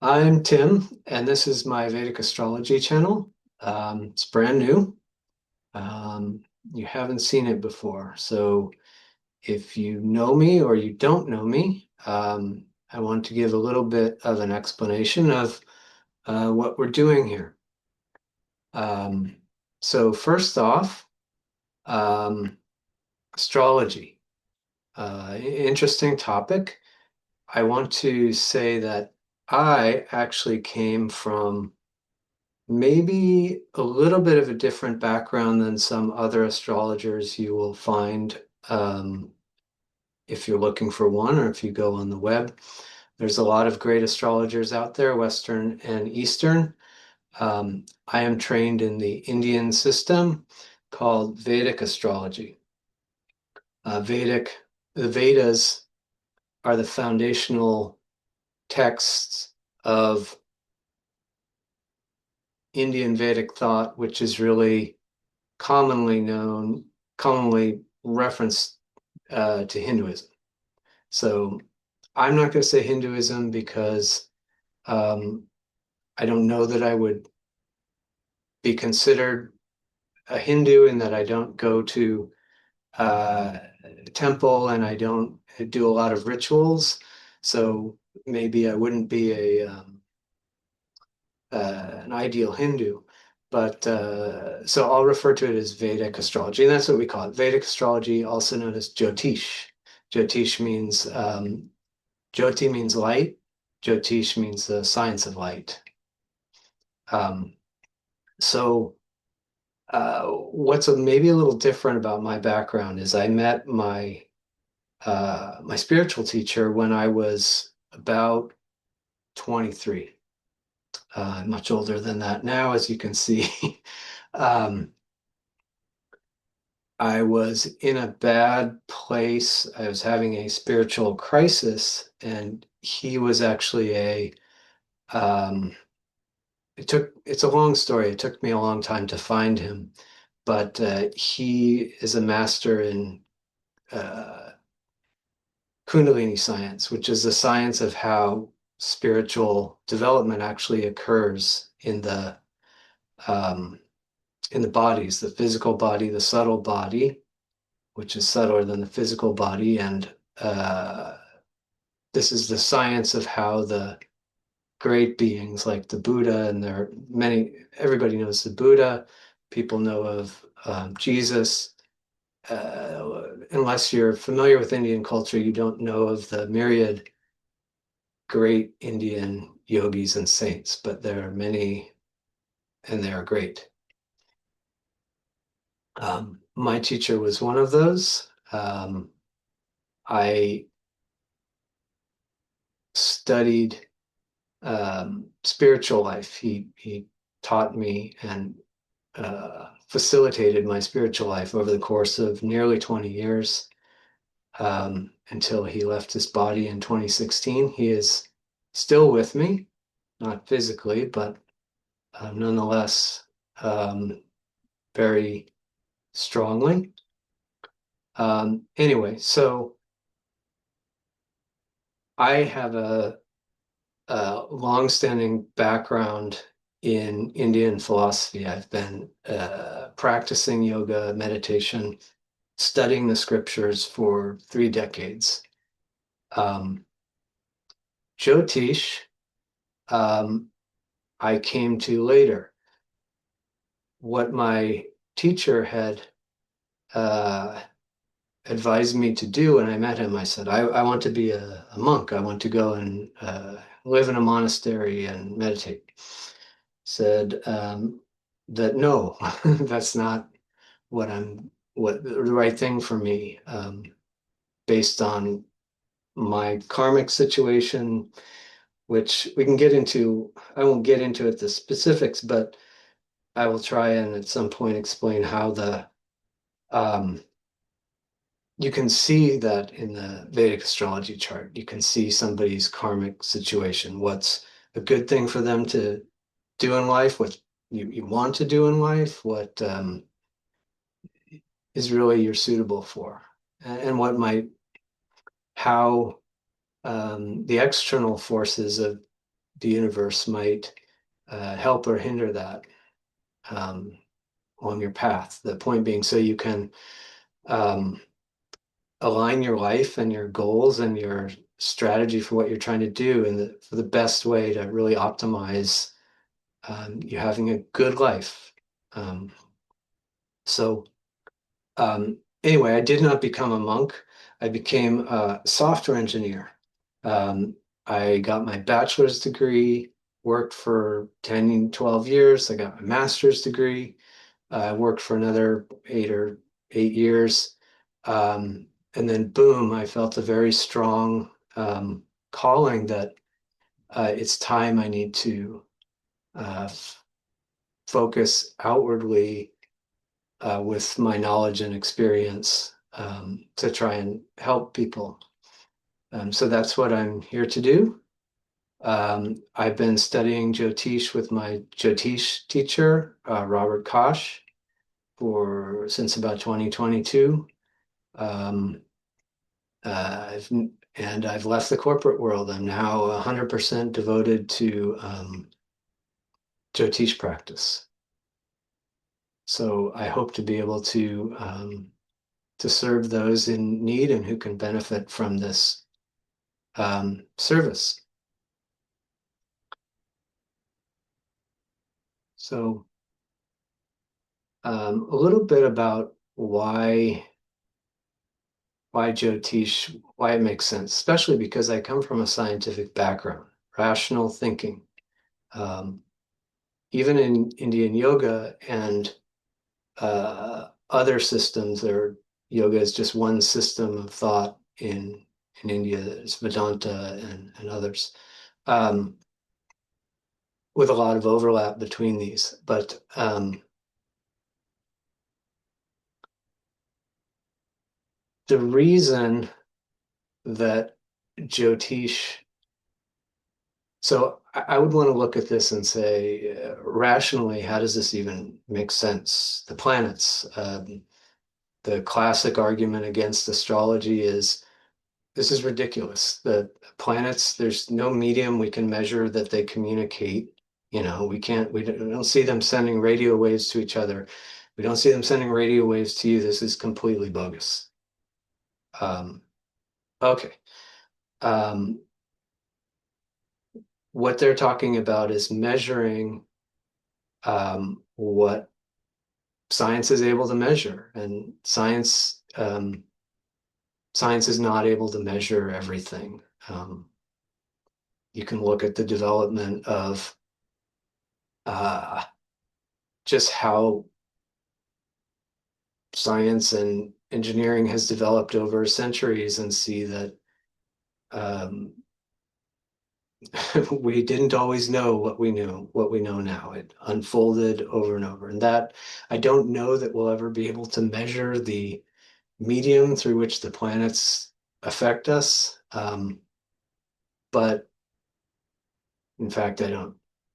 I'm Tim, and this is my Vedic Astrology channel. It's brand new. Um, you haven't seen it before. So if you know me or you don't know me, I want to give a little bit of an explanation of what we're doing here. Um, so first off, um, astrology. Interesting topic. I want to say that I actually came from maybe a little bit of a different background than some other astrologers you will find if you're looking for one or if you go on the web. There's a lot of great astrologers out there, Western and Eastern. I am trained in the Indian system called Vedic astrology. The Vedas are the foundational texts of Indian Vedic thought, which is really commonly known, commonly referenced to Hinduism. So I'm not going to say Hinduism because um, I don't know that I would be considered a Hindu in that I don't go to uh, temple and I don't do a lot of rituals. Maybe I wouldn't be an ideal Hindu. But so I'll refer to it as Vedic astrology, and that's what we call it. Vedic astrology, also known as Jyotish. Jyotish means Jyoti means light. Jyotish means the science of light. Um, so what's maybe a little different about my background is I met my spiritual teacher when I was about 23. Much older than that now, as you can see. Um, I was in a bad place. I was having a spiritual crisis, and he was actually um, it's a long story. It took me a long time to find him, but he is a master in uh, Kundalini science, which is the science of how spiritual development actually occurs um, in the bodies, the physical body, the subtle body, which is subtler than the physical body. And this is the science of how the great beings like the Buddha, and there are many, everybody knows the Buddha, people know of Jesus. Unless you're familiar with Indian culture, you don't know of the myriad great Indian yogis and saints, but there are many and they are great. My teacher was one of those. I studied spiritual life. He taught me and facilitated my spiritual life over the course of nearly 20 years until he left his body in 2016. He is still with me, not physically, but nonetheless very strongly. Anyway, so I have a long-standing background in Indian philosophy. I've been practicing yoga, meditation, studying the scriptures for 3 decades. Um, Jyotish, um, I came to later. What my teacher had uh, advised me to do when I met him, I said, I want to be a monk. I want to go and live in a monastery and meditate. Said that no, that's not what the right thing for me, based on my karmic situation, which we can get into. I won't get into it the specifics, but I will try and at some point explain how the um, you can see that in the Vedic astrology chart. You can see somebody's karmic situation, what's a good thing for them to do in life, what you want to do in life, what is really you're suitable for, and what might, how the external forces of the universe might help or hinder that um, on your path. The point being, so you can um, align your life and your goals and your strategy for what you're trying to do, and for the best way to really optimize you having a good life. Um, so anyway, I did not become a monk. I became a software engineer. Um, I got my bachelor's degree, worked for 10, 12 years. I got my master's degree. I worked for another 8 years. And then boom, I felt a very strong calling that it's time I need to focus outwardly with my knowledge and experience to try and help people. So that's what I'm here to do. I've been studying Jyotish with my Jyotish teacher, Robert Kosh, for since about 2022. Um, I've and I've left the corporate world. I'm now 100% devoted to Jyotish practice. So I hope to be able to serve those in need and who can benefit from this service. So a little bit about why Jyotish, why it makes sense, especially because I come from a scientific background, rational thinking. Um, Even in Indian yoga and other systems, yoga is just one system of thought in India. There's Vedanta and others, um, with a lot of overlap between these. But the reason that Jyotish, so I would want to look at this and say, rationally, how does this even make sense? The planets, the classic argument against astrology is this is ridiculous. The planets, there's no medium we can measure that they communicate. We don't see them sending radio waves to each other. We don't see them sending radio waves to you. This is completely bogus. Um, okay. Um, what they're talking about is measuring what science is able to measure, and science is not able to measure everything. You can look at the development of uh, just how science and engineering has developed over centuries and see that um, we didn't always know what we know now. It unfolded over and over. And that I don't know that we'll ever be able to measure the medium through which the planets affect us. But in fact, I don't,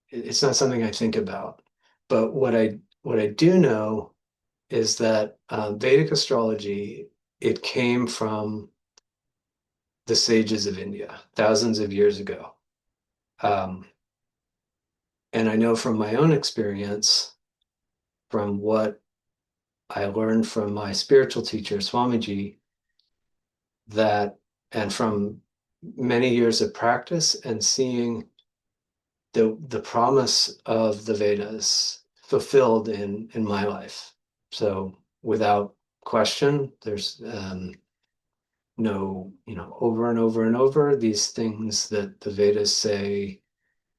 it's not something I think about. But what I do know is that Vedic astrology, it came from the sages of India thousands of years ago. Um, and I know from my own experience, from what I learned from my spiritual teacher, Swamiji, that, and from many years of practice and seeing the promise of the Vedas fulfilled in my life. So without question, there's no, over and over and over, these things that the Vedas say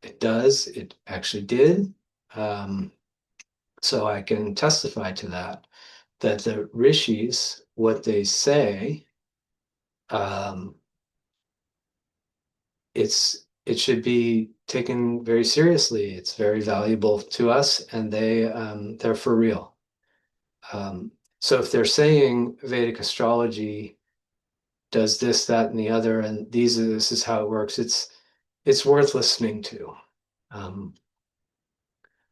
it does, it actually did. Um, so I can testify to that the rishis, what they say, um, it should be taken very seriously. It's very valuable to us, and they're for real. Um, so if they're saying Vedic astrology does this, that, and the other, and this is how it works, it's worth listening to. Um,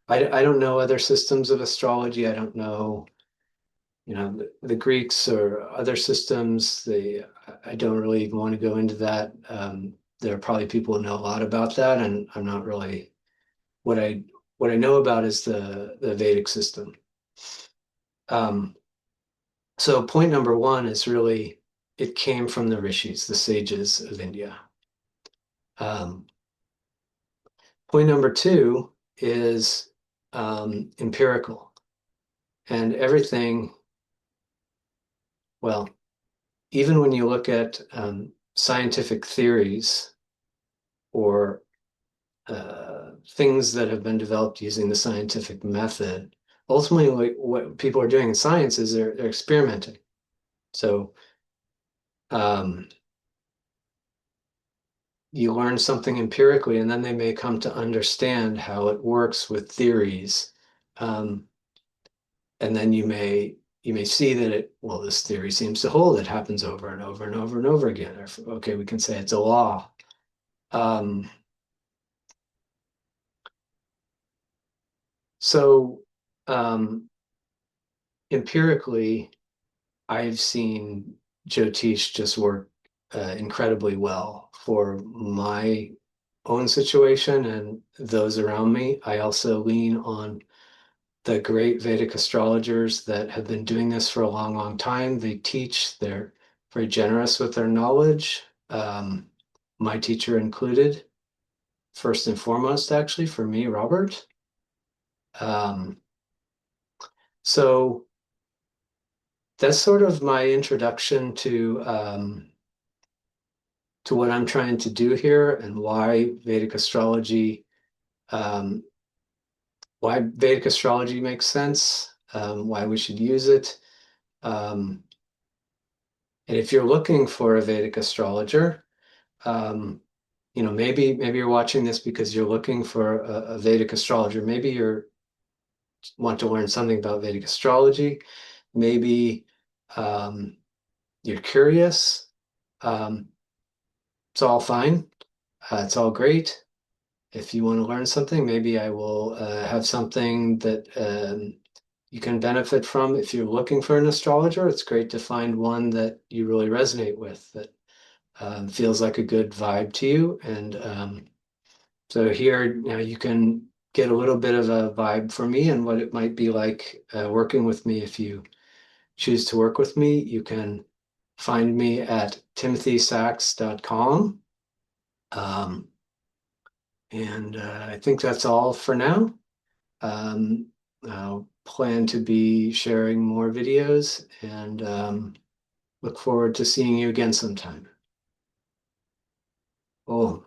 I don't know other systems of astrology. I don't know, the Greeks or other systems. I don't really even want to go into that. there are probably people who know a lot about that, and I'm not really what I know about is the Vedic system. Um, so point number one is really it came from the rishis, the sages of India. Um, Point number two is empirical, and everything, well, even when you look at scientific theories or things that have been developed using the scientific method, ultimately what people are doing in science is they're experimenting. So um, you learn something empirically, and then they may come to understand how it works with theories. Um, and then you may see that this theory seems to hold. It happens over and over and over and over again. Or, okay, we can say it's a law. Um, so um, empirically, I've seen Jyotish just work incredibly well for my own situation and those around me. I also lean on the great Vedic astrologers that have been doing this for a long, long time. They teach, they're very generous with their knowledge. My teacher included, first and foremost, actually, for me, Robert. Um, so that's sort of my introduction to what I'm trying to do here and um, why Vedic astrology makes sense, why we should use it. Um, and if you're looking for a Vedic astrologer, maybe you're watching this because you're looking for a Vedic astrologer. Maybe you want to learn something about Vedic astrology. Maybe um, you're curious. Um, it's all fine. It's all great. If you want to learn something, maybe I will have something that you can benefit from. If you're looking for an astrologer, it's great to find one that you really resonate with, that feels like a good vibe to you. And so here, you can get a little bit of a vibe from me and what it might be like working with me. If you choose to work with me, you can find me at timothysachs.com. Um, and I think that's all for now. Um, I'll plan to be sharing more videos and look forward to seeing you again sometime. Oh.